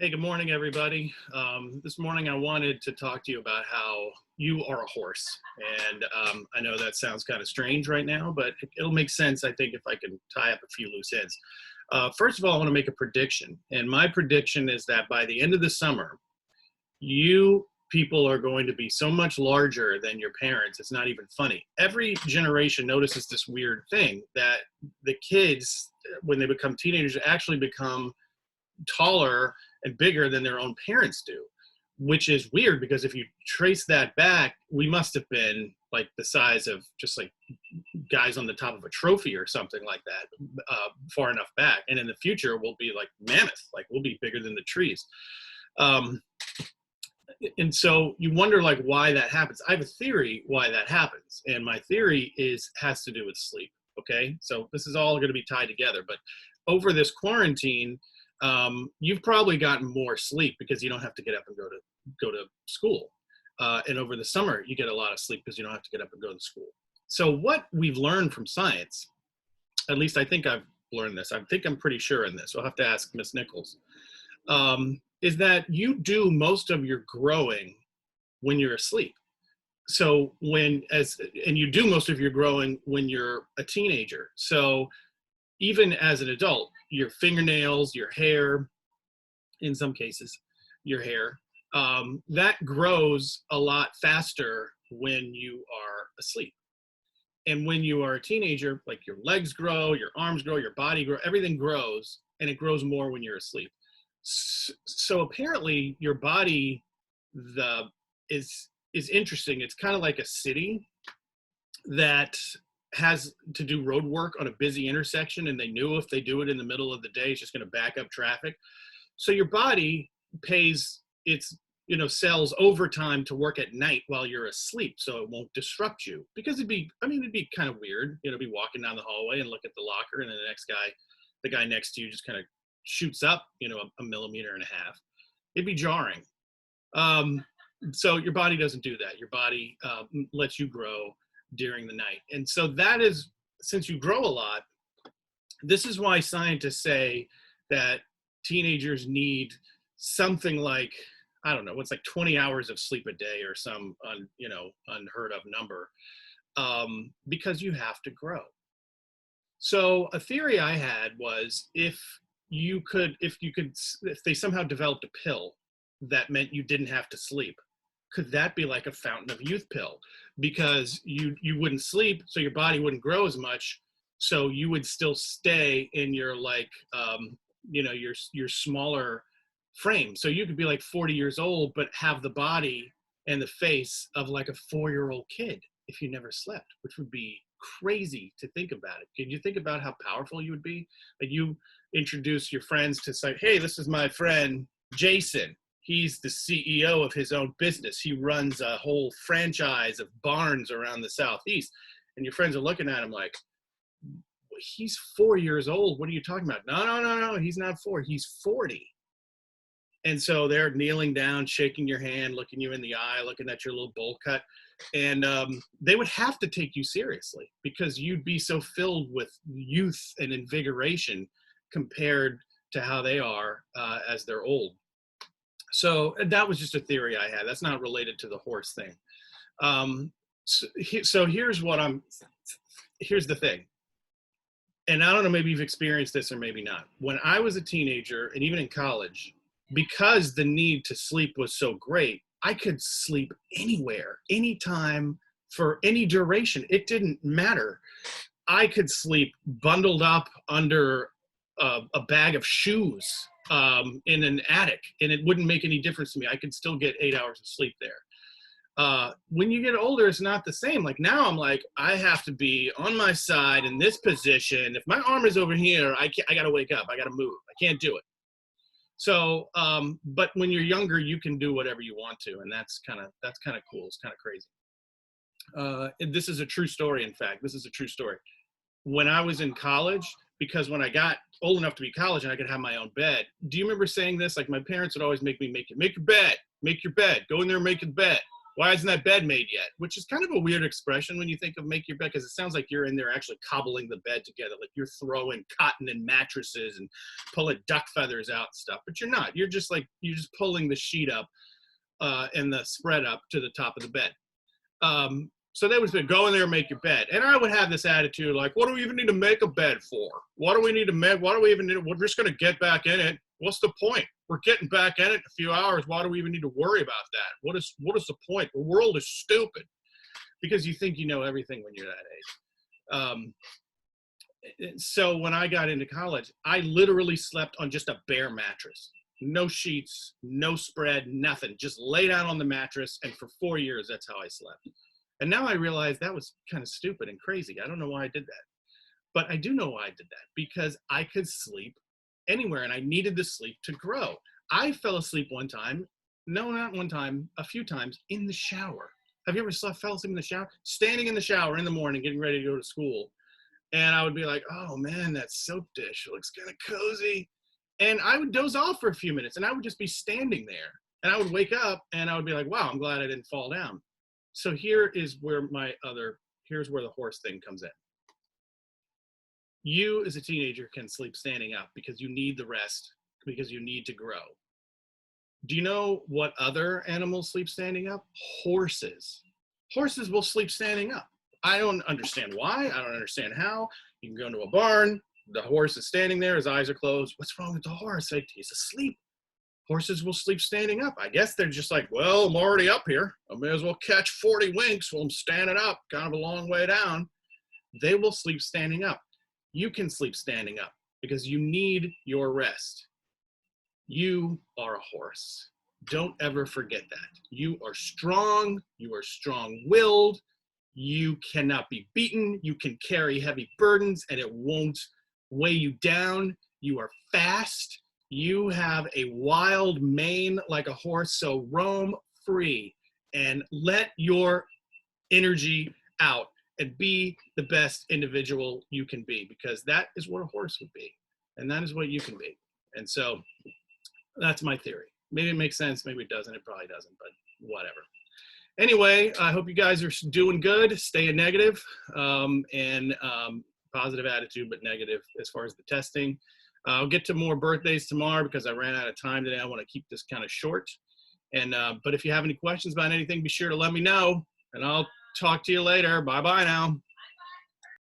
Hey, good morning, everybody. This morning I wanted to talk to you about how you are a horse. And I know that sounds kind of strange right now, but it'll make sense, I think, if I can tie up a few loose ends. First of all, I want to make a prediction. And my prediction is that by the end of the summer, you people are going to be so much larger than your parents. It's not even funny. Every generation notices this weird thing that the kids, when they become teenagers, actually become taller and bigger than their own parents do, which is weird because if you trace that back, we must have been like the size of just like guys on the top of a trophy or something like that, far enough back. And in the future, we'll be like mammoth, like we'll be bigger than the trees. Um, and so you wonder like why that happens. I have a theory why that happens, and my theory has to do with sleep. Okay, so this is all going to be tied together. But over this quarantine, you've probably gotten more sleep because you don't have to get up and go to school. And over the summer, you get a lot of sleep because you don't have to get up and go to school. So what we've learned from science, at least I think I've learned this. I think I'm pretty sure in this. We'll have to ask Miss Nichols. Is that you do most of your growing when you're asleep. So and you do most of your growing when you're a teenager. So even as an adult, your fingernails, your hair, in some cases, your hair, that grows a lot faster when you are asleep. And when you are a teenager, like your legs grow, your arms grow, your body grow, everything grows, and it grows more when you're asleep. So apparently your body the is interesting. It's kind of like a city that has to do road work on a busy intersection, and they knew if they do it in the middle of the day, it's just going to back up traffic. So your body pays its cells overtime to work at night while you're asleep, so it won't disrupt you. Because it'd be kind of weird, be walking down the hallway and look at the locker, and then the guy next to you just kind of shoots up, a millimeter and a half. It'd be jarring. So your body doesn't do that. Your body lets you grow during the night. And so that is, since you grow a lot, this is why scientists say that teenagers need something like, I don't know, what's like 20 hours of sleep a day or some unheard of number, because you have to grow. So a theory I had was if they somehow developed a pill that meant you didn't have to sleep, could that be like a fountain of youth pill? Because you wouldn't sleep, so your body wouldn't grow as much, so you would still stay in your your smaller frame. So you could be like 40 years old, but have the body and the face of like a 4-year-old kid if you never slept, which would be crazy to think about it. Can you think about how powerful you would be? Like you introduce your friends to say, hey, this is my friend Jason. He's the CEO of his own business. He runs a whole franchise of barns around the Southeast. And your friends are looking at him like, he's 4 years old. What are you talking about? No. He's not 4. He's 40. And so they're kneeling down, shaking your hand, looking you in the eye, looking at your little bowl cut. And they would have to take you seriously because you'd be so filled with youth and invigoration compared to how they are as they're old. So that was just a theory I had. That's not related to the horse thing. So here's the thing. And I don't know, maybe you've experienced this or maybe not. When I was a teenager and even in college, because the need to sleep was so great, I could sleep anywhere, anytime, for any duration. It didn't matter. I could sleep bundled up under a bag of shoes in an attic, and it wouldn't make any difference to me. I could still get 8 hours of sleep there. When you get older, it's not the same. Like now I'm like, I have to be on my side in this position. If my arm is over here, I got to wake up. I got to move. I can't do it. So, but when you're younger, you can do whatever you want to, and that's kind of cool. It's kind of crazy. This is a true story. In fact, this is a true story. When I was in college, because when I got old enough to be college and I could have my own bed, do you remember saying this? Like my parents would always make me make your bed, go in there and make your bed. why isn't that bed made yet? Which is kind of a weird expression when you think of make your bed, because it sounds like you're in there actually cobbling the bed together, like you're throwing cotton and mattresses and pulling duck feathers out and stuff. But you're not. You're just pulling the sheet up and the spread up to the top of the bed. So they would say, go in there and make your bed. And I would have this attitude like, what do we even need to make a bed for? What do we need to make? What do we even need? We're just going to get back in it. What's the point? We're getting back in it in a few hours. Why do we even need to worry about that? What is the point? The world is stupid, because you think you know everything when you're that age. So when I got into college, I literally slept on just a bare mattress. No sheets, no spread, nothing. Just lay down on the mattress. And for 4 years, that's how I slept. And now I realize that was kind of stupid and crazy. I don't know why I did that. But I do know why I did that, because I could sleep anywhere, and I needed the sleep to grow. I fell asleep one time, no, not one time, a few times, in the shower. Have you ever fell asleep in the shower? Standing in the shower in the morning, getting ready to go to school. And I would be like, oh man, that soap dish looks kind of cozy. And I would doze off for a few minutes, and I would just be standing there. And I would wake up, and I would be like, wow, I'm glad I didn't fall down. So here's where the horse thing comes in. You as a teenager can sleep standing up because you need the rest, because you need to grow. Do you know what other animals sleep standing up? Horses. Horses will sleep standing up. I don't understand why. I don't understand how. You can go into a barn. The horse is standing there. His eyes are closed. What's wrong with the horse? He's asleep. Horses will sleep standing up. I guess they're just like, well, I'm already up here. I may as well catch 40 winks while I'm standing up, kind of a long way down. They will sleep standing up. You can sleep standing up because you need your rest. You are a horse. Don't ever forget that. You are strong. You are strong-willed. You cannot be beaten. You can carry heavy burdens and it won't weigh you down. You are fast. You have a wild mane like a horse, so roam free and let your energy out and be the best individual you can be, because that is what a horse would be, and that is what you can be. And so that's my theory. Maybe it makes sense, maybe it doesn't, it probably doesn't, but whatever. Anyway, I hope you guys are doing good, staying negative, and positive attitude, but negative as far as the testing. I'll get to more birthdays tomorrow because I ran out of time today. I want to keep this kind of short. And but if you have any questions about anything, be sure to let me know, and I'll talk to you later. Bye-bye now.